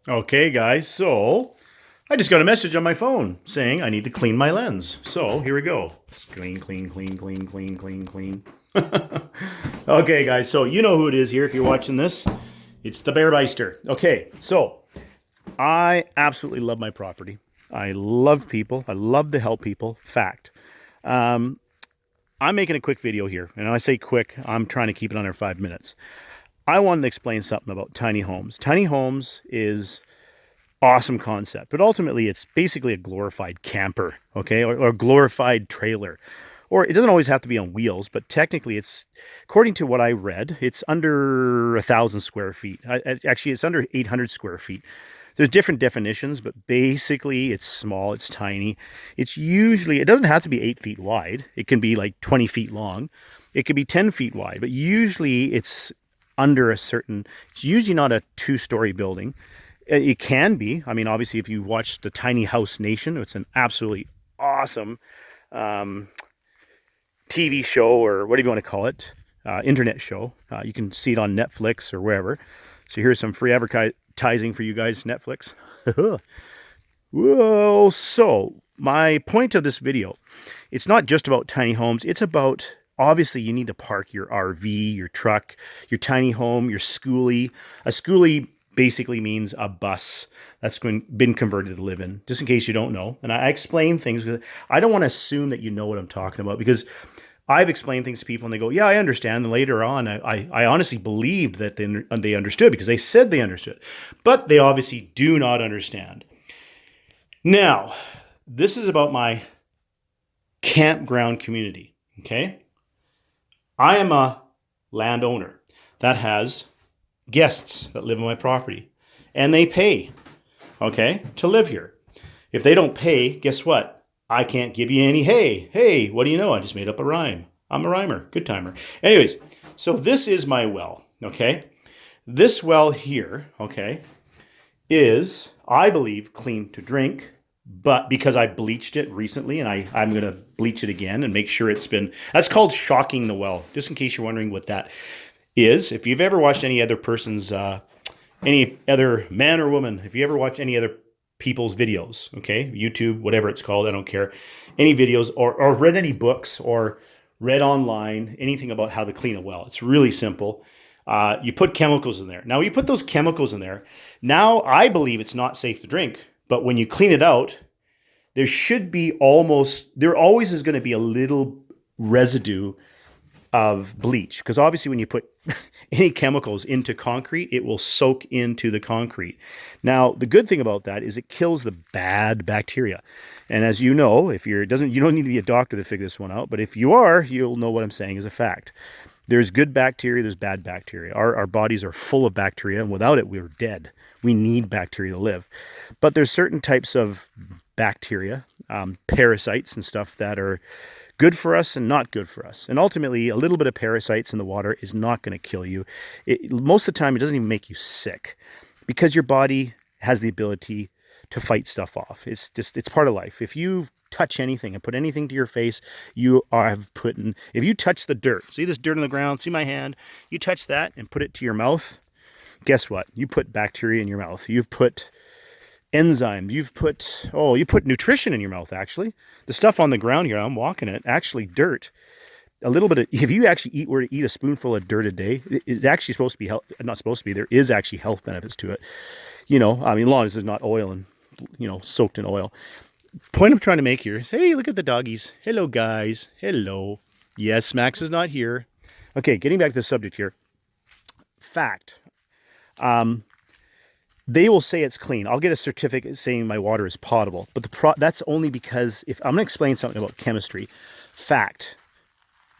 Okay, guys, so I just got a message on my phone saying I need to clean my lens. So here we go. Clean, clean, clean, clean, clean, clean, clean. Okay, guys, so you know who it is here if you're watching this. It's the Bear Meister. Okay, so I absolutely love my property. I love people. I love to help people. Fact. I'm making a quick video here, and when I say quick, I'm trying to keep it under 5 minutes. I wanted to explain something about tiny homes. Tiny homes is awesome concept, but ultimately it's basically a glorified camper, okay, or a glorified trailer. Or it doesn't always have to be on wheels, but technically it's, according to what I read, it's under 1,000 square feet. Actually, it's under 800 square feet. There's different definitions, but basically it's small, it's tiny. It's usually, it doesn't have to be 8 feet wide. It can be like 20 feet long. It could be 10 feet wide, but usually it's under a certain, it's usually not a 2-story building. It can be. I mean, obviously, if you've watched the Tiny House Nation, it's an absolutely awesome TV show, or what do you want to call it, internet show. You can see it on Netflix or wherever. So here's some free advertising for you guys, Netflix. Whoa, so my point of this video, it's not just about tiny homes. It's about, obviously, you need to park your RV, your truck, your tiny home, your schoolie. A schoolie basically means a bus that's been converted to live in, just in case you don't know. And I explain things because I don't want to assume that you know what I'm talking about, because I've explained things to people and they go, yeah, I understand. And later on, I honestly believed that they understood, because they said they understood, but they obviously do not understand. Now, this is about my campground community, okay? I am a landowner that has guests that live on my property, and they pay, okay, to live here. If they don't pay, guess what? I can't give you any, hey, what do you know? I just made up a rhyme. I'm a rhymer, good timer. Anyways, so this is my well, okay? This well here, okay, is, I believe, clean to drink, but because I bleached it recently, and I'm going to bleach it again and make sure it's been, that's called shocking the well, just in case you're wondering what that is. If you've ever watched any other person's, any other man or woman, if you ever watch any other people's videos, okay, YouTube, whatever it's called, I don't care, any videos, or read any books, or read online anything about how to clean a well, it's really simple. You put chemicals in there. Now, you put those chemicals in there. Now, I believe it's not safe to drink, but when you clean it out, there always is going to be a little residue of bleach, because obviously when you put any chemicals into concrete, it will soak into the concrete. Now, the good thing about that is it kills the bad bacteria. And as you know, you don't need to be a doctor to figure this one out, but if you are, you'll know what I'm saying is a fact. There's good bacteria, there's bad bacteria. Our bodies are full of bacteria, and without it, we're dead. We need bacteria to live. But there's certain types of bacteria, parasites and stuff, that are good for us and not good for us. And ultimately, a little bit of parasites in the water is not going to kill you. Most of the time, it doesn't even make you sick, because your body has the ability to fight stuff off. It's part of life. If you touch anything and put anything to your face, if you touch the dirt, see this dirt on the ground, see my hand, you touch that and put it to your mouth, guess what? You put bacteria in your mouth. You've put enzymes, you put nutrition in your mouth, actually. The stuff on the ground here, I'm walking it, actually dirt. A little bit of, if you actually were to eat a spoonful of dirt a day, it's actually supposed to be, not supposed to be, there is actually health benefits to it. I mean, as long as it's not oil and, soaked in oil. Point I'm trying to make here is, hey, look at the doggies. Hello, guys. Hello. Yes, Max is not here. Okay, getting back to the subject here. Fact. They will say it's clean. I'll get a certificate saying my water is potable. But that's only because, if I'm going to explain something about chemistry. Fact.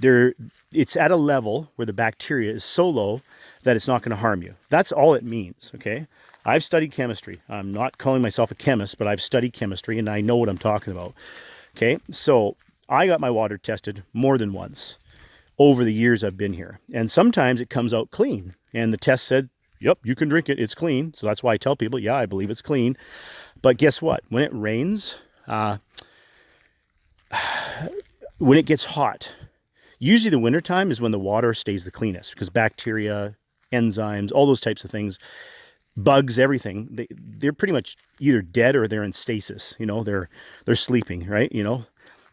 It's at a level where the bacteria is so low that it's not going to harm you. That's all it means, okay? I've studied chemistry. I'm not calling myself a chemist, but I've studied chemistry, and I know what I'm talking about, okay? So I got my water tested more than once over the years I've been here. And sometimes it comes out clean, and the test said, yep, you can drink it, it's clean. So that's why I tell people, yeah, I believe it's clean. But guess what? When it rains, when it gets hot, usually the wintertime is when the water stays the cleanest, because bacteria, enzymes, all those types of things bugs, everything, they're pretty much either dead or they're in stasis. You know, they're sleeping, right? You know,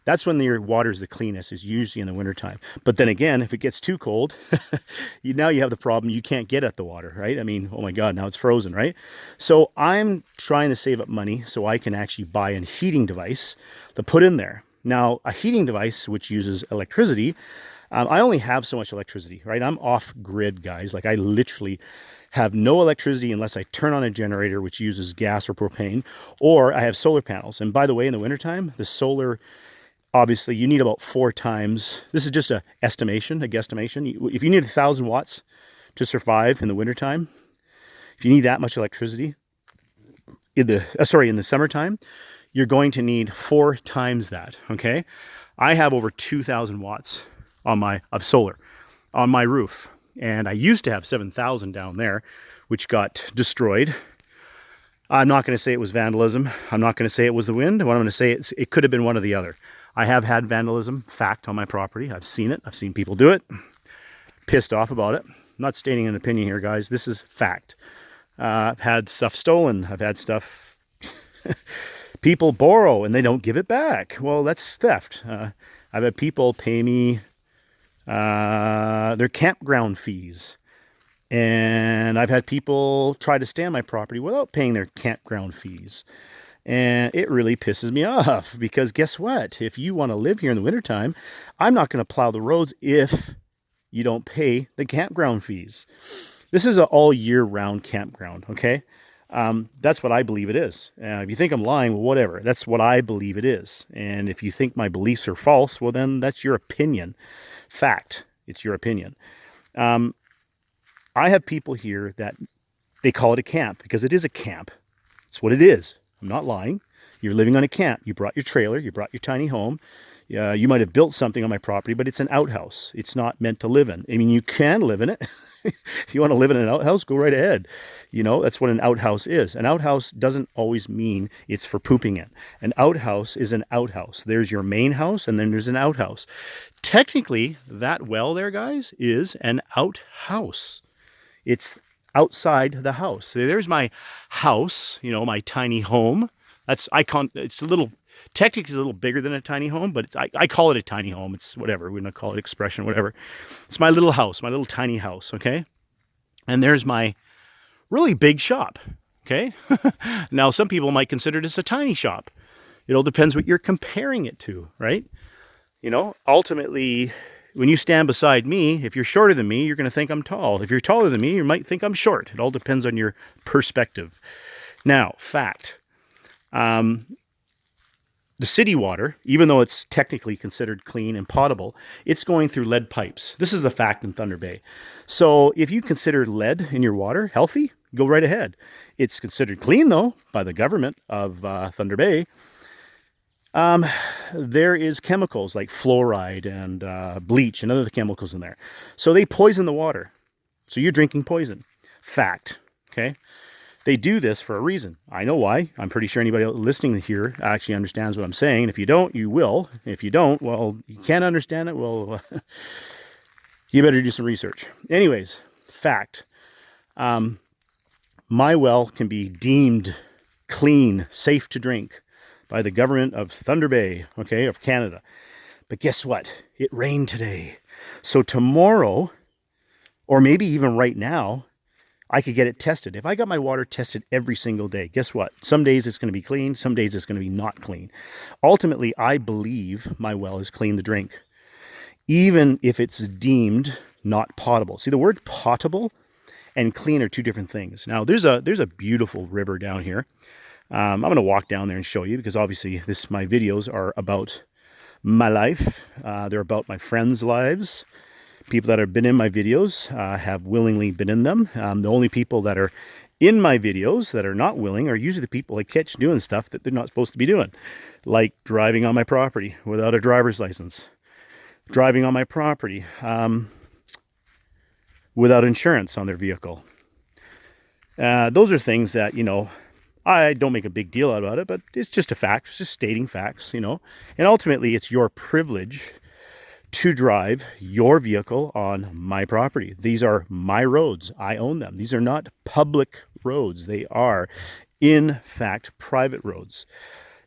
that's when your water's the cleanest, is usually in the wintertime. But then again, if it gets too cold, now you have the problem you can't get at the water, right? I mean, oh my God, now it's frozen, right? So I'm trying to save up money so I can actually buy a heating device to put in there. Now, a heating device which uses electricity, I only have so much electricity, right? I'm off grid, guys. Like, I literally have no electricity unless I turn on a generator which uses gas or propane, or I have solar panels. And by the way, in the wintertime, the solar, obviously you need about 4 times. This is just a estimation, a guesstimation. If you need 1,000 watts to survive in the wintertime, if you need that much electricity in the summertime, you're going to need 4 times that. Okay, I have over 2,000 watts of solar on my roof, and I used to have 7,000 down there, which got destroyed. I'm not going to say it was vandalism. I'm not going to say it was the wind. What I'm going to say is it could have been one or the other. I have had vandalism, fact, on my property. I've seen it. I've seen people do it. Pissed off about it. I'm not stating an opinion here, guys. This is fact. I've had stuff stolen. I've had stuff people borrow and they don't give it back. Well, that's theft. I've had people pay me their campground fees. And I've had people try to stay on my property without paying their campground fees. And it really pisses me off, because guess what? If you want to live here in the wintertime, I'm not going to plow the roads if you don't pay the campground fees. This is an all year round campground, okay? That's what I believe it is. If you think I'm lying, well, whatever. That's what I believe it is. And if you think my beliefs are false, well, then that's your opinion. Fact, it's your opinion. I have people here that they call it a camp because it is a camp. It's what it is. I'm not lying. You're living on a camp. You brought your trailer. You brought your tiny home. You might have built something on my property, but it's an outhouse. It's not meant to live in. I mean, you can live in it. If you want to live in an outhouse, go right ahead. You know, that's what an outhouse is. An outhouse doesn't always mean it's for pooping in. An outhouse is an outhouse. There's your main house, and then there's an outhouse. Technically, that well there, guys, is an outhouse. It's outside the house. So there's my house, you know, my tiny home. It's a little, technically it's a little bigger than a tiny home, but I call it a tiny home. It's whatever. We're going to call it expression, whatever. It's my little house, my little tiny house, okay? And there's my really big shop, okay? Now, some people might consider this a tiny shop. It all depends what you're comparing it to, right? You know, ultimately, when you stand beside me, if you're shorter than me, you're going to think I'm tall. If you're taller than me, you might think I'm short. It all depends on your perspective. Now, fact. The city water, even though it's technically considered clean and potable, it's going through lead pipes. This is the fact in Thunder Bay. So if you consider lead in your water healthy, go right ahead. It's considered clean, though, by the government of Thunder Bay. There is chemicals like fluoride and bleach and other chemicals in there. So they poison the water. So you're drinking poison. Fact. Okay? They do this for a reason. I know why. I'm pretty sure anybody listening here actually understands what I'm saying. If you don't, you will. If you don't, well, you can't understand it, well, you better do some research. Anyways, fact. My well can be deemed clean, safe to drink by the government of Thunder Bay, okay, of Canada. But guess what? It rained today. So tomorrow, or maybe even right now, I could get it tested. If I got my water tested every single day, guess what? Some days it's going to be clean, some days it's going to be not clean. Ultimately, I believe my well is clean to drink, even if it's deemed not potable. See, the word potable and clean are two different things. Now, there's a beautiful river down here. I'm going to walk down there and show you, because obviously my videos are about my life. They're about my friends' lives. People that have been in my videos have willingly been in them. The only people that are in my videos that are not willing are usually the people I catch doing stuff that they're not supposed to be doing, like driving on my property without a driver's license, driving on my property without insurance on their vehicle. Those are things that, you know, I don't make a big deal out about it, but it's just a fact. It's just stating facts, you know. And ultimately, it's your privilege to drive your vehicle on my property. These are my roads. I own them. These are not public roads. They are, in fact, private roads.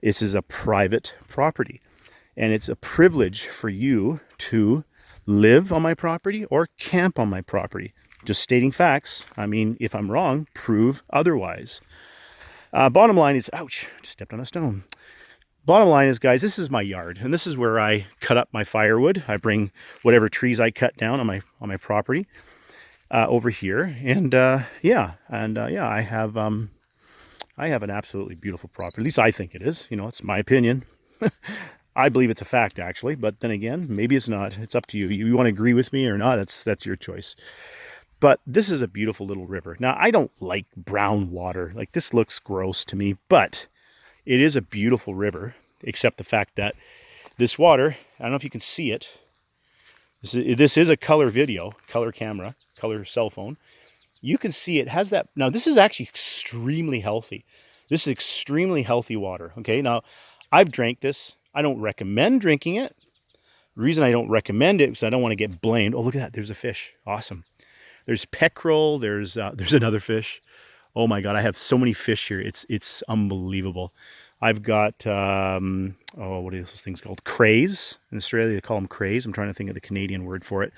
This is a private property, and it's a privilege for you to live on my property or camp on my property. Just stating facts. I mean, if I'm wrong, prove otherwise. Bottom line is, ouch, just stepped on a stone. Bottom line is, guys, this is my yard, and this is where I cut up my firewood. I bring whatever trees I cut down on my property over here, and yeah, I have an absolutely beautiful property. At least I think it is. You know, it's my opinion. I believe it's a fact, actually, but then again, maybe it's not. It's up to you. You want to agree with me or not? That's your choice. But this is a beautiful little river. Now, I don't like brown water. Like, this looks gross to me, but it is a beautiful river, except the fact that this water, I don't know if you can see it. This is a color video, color camera, color cell phone. You can see it has that. Now, this is actually extremely healthy. This is extremely healthy water. Okay, now I've drank this. I don't recommend drinking it. The reason I don't recommend it is I don't want to get blamed. Oh, look at that. There's a fish. Awesome. There's peckerel. There's another fish. Oh my God, I have so many fish here. It's unbelievable. I've got, what are those things called? Crays. In Australia, they call them crays. I'm trying to think of the Canadian word for it.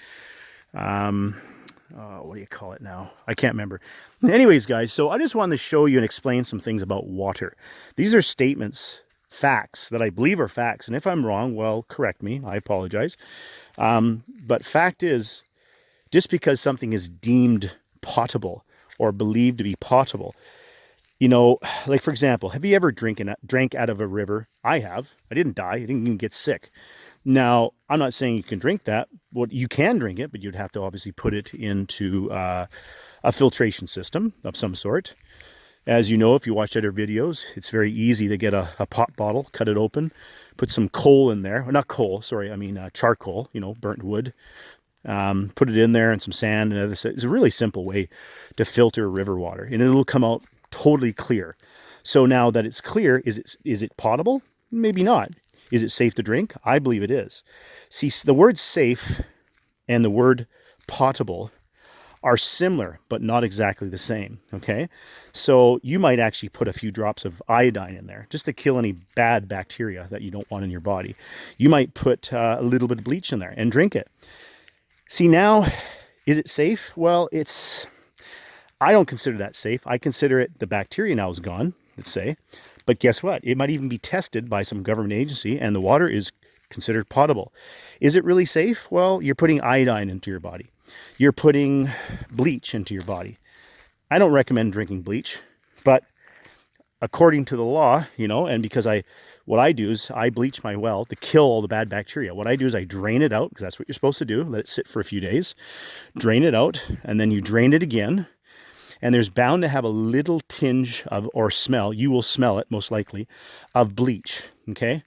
What do you call it now? I can't remember. Anyways, guys, so I just wanted to show you and explain some things about water. These are statements, facts, that I believe are facts. And if I'm wrong, well, correct me. I apologize. But fact is, just because something is deemed potable or believed to be potable, you know, like for example, have you ever drank out of a river? I have. I didn't die. I didn't even get sick. Now, I'm not saying you can drink that. Well, you can drink it, but you'd have to obviously put it into a filtration system of some sort. As you know, if you watch other videos, it's very easy to get a pop bottle, cut it open, put some coal in there. Or not coal, sorry, I mean charcoal, you know, burnt wood. Put it in there and some sand and other stuff. It's a really simple way to filter river water, and it'll come out totally clear. So now that it's clear, is it potable? Maybe not. Is it safe to drink? I believe it is. See, the word safe and the word potable are similar, but not exactly the same, okay? So you might actually put a few drops of iodine in there just to kill any bad bacteria that you don't want in your body. You might put a little bit of bleach in there and drink it. See, now, is it safe? Well, I don't consider that safe. I consider it, the bacteria now is gone, let's say. But guess what? It might even be tested by some government agency, and the water is considered potable. Is it really safe? Well, you're putting iodine into your body. You're putting bleach into your body. I don't recommend drinking bleach, but according to the law, you know, and because what I do is I bleach my well to kill all the bad bacteria. What I do is I drain it out, because that's what you're supposed to do. Let it sit for a few days. Drain it out, and then you drain it again. And there's bound to have a little tinge of, or smell, you will smell it most likely, of bleach, okay?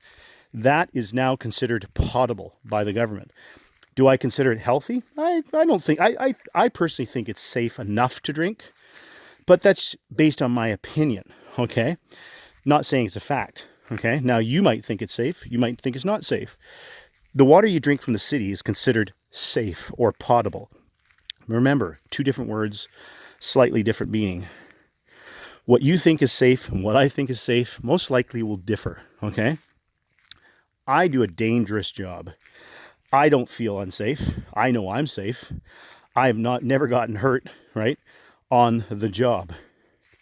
That is now considered potable by the government. Do I consider it healthy? I don't think, I personally think it's safe enough to drink, but that's based on my opinion, okay? Not saying it's a fact, okay? Now, you might think it's safe, you might think it's not safe. The water you drink from the city is considered safe or potable. Remember, two different words, slightly different meaning. What you think is safe and what I think is safe most likely will differ, okay? I do a dangerous job. I don't feel unsafe. I know I'm safe. I have never gotten hurt, right, on the job.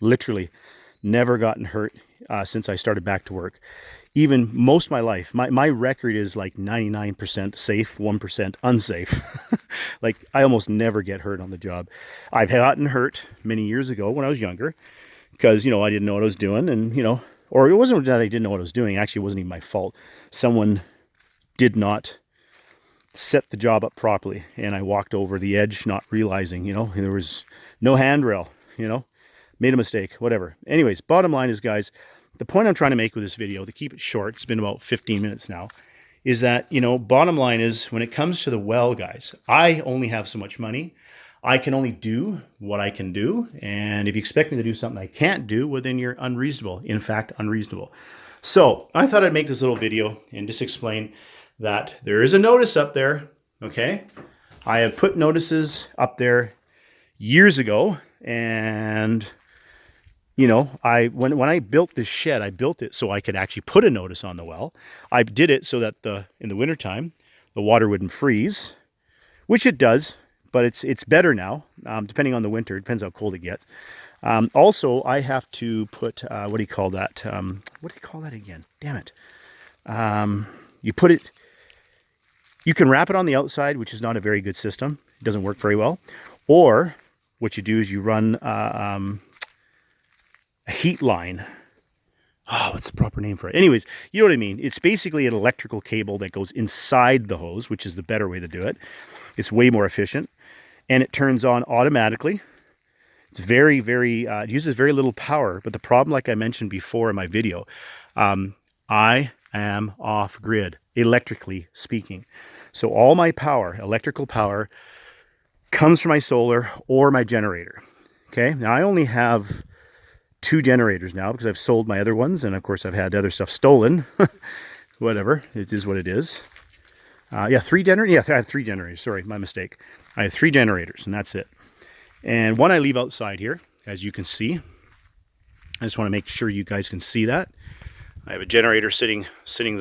Literally never gotten hurt since I started back to work. Even most of my life, my record is like 99% safe, 1% unsafe. Like, I almost never get hurt on the job. I've gotten hurt many years ago when I was younger because, you know, I didn't know what I was doing, and, you know, or it wasn't that I didn't know what I was doing. Actually, it wasn't even my fault. Someone did not set the job up properly, and I walked over the edge not realizing, you know, there was no handrail, you know, made a mistake, whatever. Anyways, bottom line is, guys, the point I'm trying to make with this video, to keep it short, it's been about 15 minutes now, is that, you know, bottom line is, when it comes to the well, guys, I only have so much money. I can only do what I can do. And if you expect me to do something I can't do, well, then you're unreasonable. In fact, unreasonable. So I thought I'd make this little video and just explain that there is a notice up there, okay? I have put notices up there years ago, and you know, when I built this shed, I built it so I could actually put a notice on the well. I did it so that in the wintertime, the water wouldn't freeze, which it does, but it's better now, depending on the winter. It depends how cold it gets. Also, I have to put, what do you call that? What do you call that again? Damn it. You put it, you can wrap it on the outside, which is not a very good system. It doesn't work very well. Or what you do is you run a heat line. Oh, what's the proper name for it? Anyways, you know what I mean. It's basically an electrical cable that goes inside the hose, which is the better way to do it. It's way more efficient, and it turns on automatically. It's very, very, it uses very little power, but the problem, like I mentioned before in my video, I am off grid, electrically speaking. So all my power, electrical power, comes from my solar or my generator. Okay, now I only have 2 generators now because I've sold my other ones, and of course I've had other stuff stolen. Whatever, it is what it is. Yeah, 3 generators. Yeah, I have 3 generators. Sorry, my mistake. I have 3 generators, and that's it. And one I leave outside here, as you can see. I just want to make sure you guys can see that. I have a generator sitting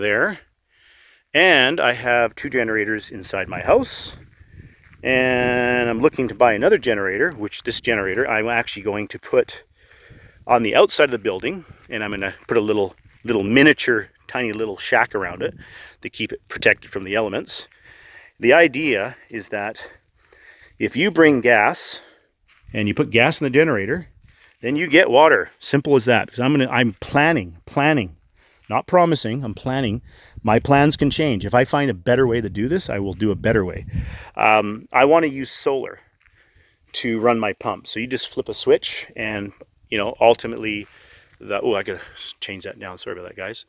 there, and I have 2 generators inside my house. And I'm looking to buy another generator, which this generator I'm actually going to put on the outside of the building, and I'm going to put a little miniature, tiny little shack around it to keep it protected from the elements. The idea is that if you bring gas and you put gas in the generator, then you get water. Simple as that. Because I'm planning, not promising. I'm planning. My plans can change. If I find a better way to do this, I will do a better way. I want to use solar to run my pump. So you just flip a switch, and you know, ultimately, I gotta change that down. Sorry about that, guys.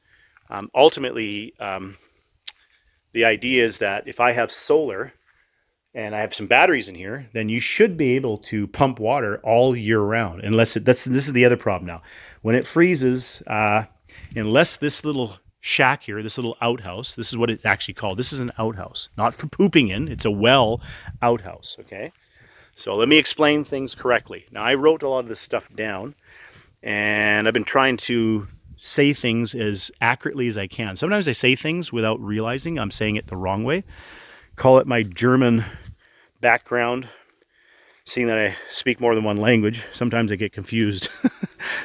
Ultimately, the idea is that if I have solar and I have some batteries in here, then you should be able to pump water all year round. Unless this is the other problem now. When it freezes, unless this little shack here, this little outhouse, this is what it's actually called. This is an outhouse, not for pooping in. It's a well outhouse. Okay. So let me explain things correctly. Now, I wrote a lot of this stuff down, and I've been trying to say things as accurately as I can. Sometimes I say things without realizing I'm saying it the wrong way. Call it my German background. Seeing that I speak more than one language, sometimes I get confused.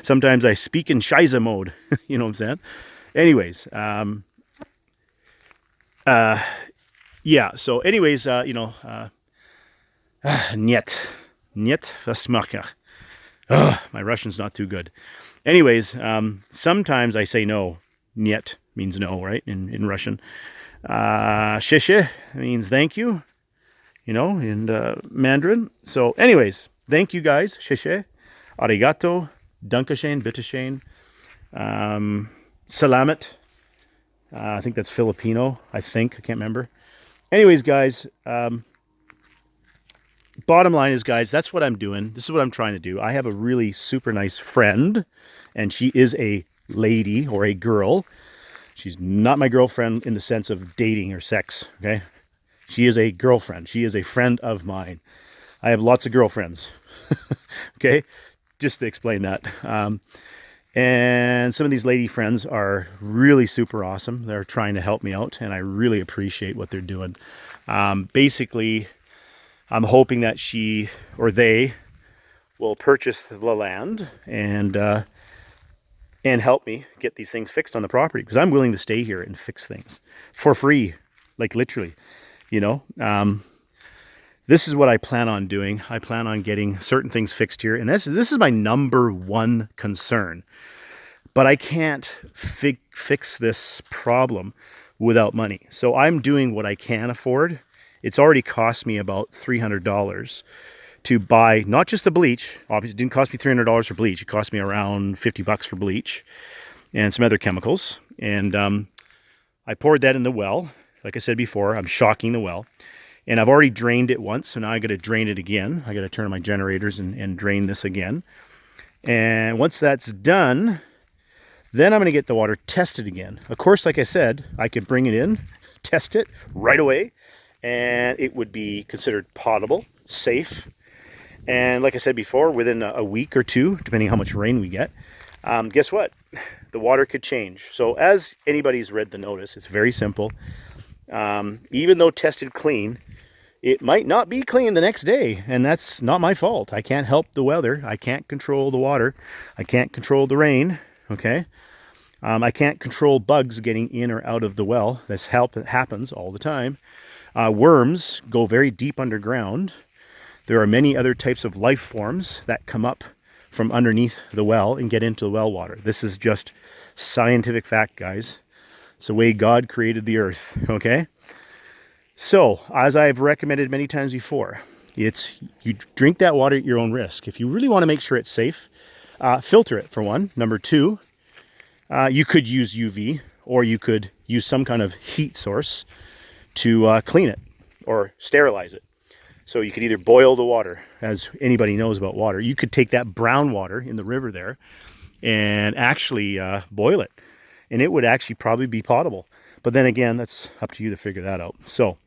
Sometimes I speak in Scheiße mode. You know what I'm saying? Anyways, yeah, so anyways, you know, Niet, was mache ich? My Russian's not too good. Anyways, sometimes I say no. Niet means no, right, in Russian. Shishe means thank you, you know, in Mandarin. So anyways, thank you guys. Shishe, arigato, dankeschön, bitteschön, salamat. I think that's Filipino, I can't remember. Anyways, guys, bottom line is, guys, that's what I'm doing. This is what I'm trying to do. I have a really super nice friend, and she is a lady or a girl. She's not my girlfriend in the sense of dating or sex, okay? She is a girlfriend. She is a friend of mine. I have lots of girlfriends, okay? Just to explain that. And some of these lady friends are really super awesome. They're trying to help me out, and I really appreciate what they're doing. Basically, I'm hoping that she or they will purchase the land and help me get these things fixed on the property, because I'm willing to stay here and fix things for free, like literally, you know. This is what I plan on doing. I plan on getting certain things fixed here, and this is my number one concern. But I can't fix this problem without money. So I'm doing what I can afford. It's already cost me about $300 to buy not just the bleach. Obviously, it didn't cost me $300 for bleach. It cost me around $50 for bleach and some other chemicals. And I poured that in the well. Like I said before, I'm shocking the well. And I've already drained it once, so now I got to drain it again. I got to turn on my generators and drain this again. And once that's done, then I'm going to get the water tested again. Of course, like I said, I could bring it in, test it right away, and it would be considered potable, safe, And like I said before, within a week or two, depending how much rain we get, guess what? The water could change. So as anybody's read the notice, it's very simple. Even though tested clean, it might not be clean the next day, and that's not my fault. I can't help the weather. I can't control the water. I can't control the rain, okay? I can't control bugs getting in or out of the well. This happens all the time. Worms go very deep underground. There are many other types of life forms that come up from underneath the well and get into the well water. This is just scientific fact, guys. It's the way God created the earth, okay? So, as I've recommended many times before, it's you drink that water at your own risk. If you really want to make sure it's safe, filter it for one. Number two, you could use UV, or you could use some kind of heat source to clean it or sterilize it. So you could either boil the water, as anybody knows about water. You could take that brown water in the river there and actually boil it. And it would actually probably be potable. But then again, that's up to you to figure that out. So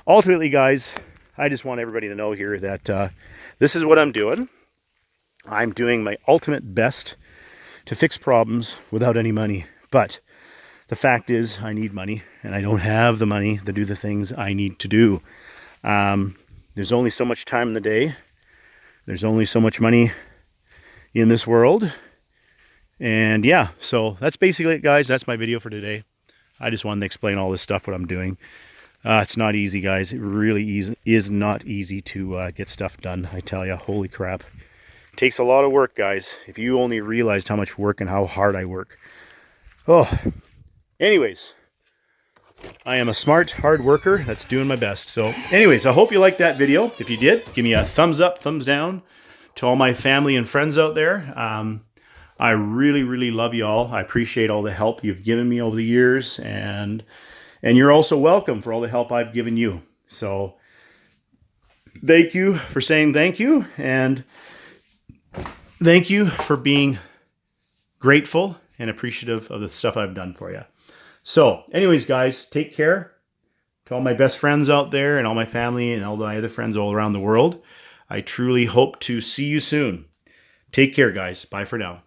ultimately, guys, I just want everybody to know here that this is what I'm doing. I'm doing my ultimate best to fix problems without any money. But the fact is, I need money, and I don't have the money to do the things I need to do. There's only so much time in the day. There's only so much money in this world. And yeah, so that's basically it, guys. That's my video for today. I just wanted to explain all this stuff, what I'm doing. It's not easy, guys. It really is not easy to get stuff done. I tell you, holy crap. It takes a lot of work, guys. If you only realized how much work and how hard I work. Oh, anyways, I am a smart, hard worker that's doing my best. So anyways, I hope you liked that video. If you did, give me a thumbs up, thumbs down. To all my family and friends out there, I really, really love you all. I appreciate all the help you've given me over the years, and you're also welcome for all the help I've given you. So thank you for saying thank you, and thank you for being grateful and appreciative of the stuff I've done for you. So anyways, guys, take care. To all my best friends out there and all my family and all my other friends all around the world, I truly hope to see you soon. Take care, guys. Bye for now.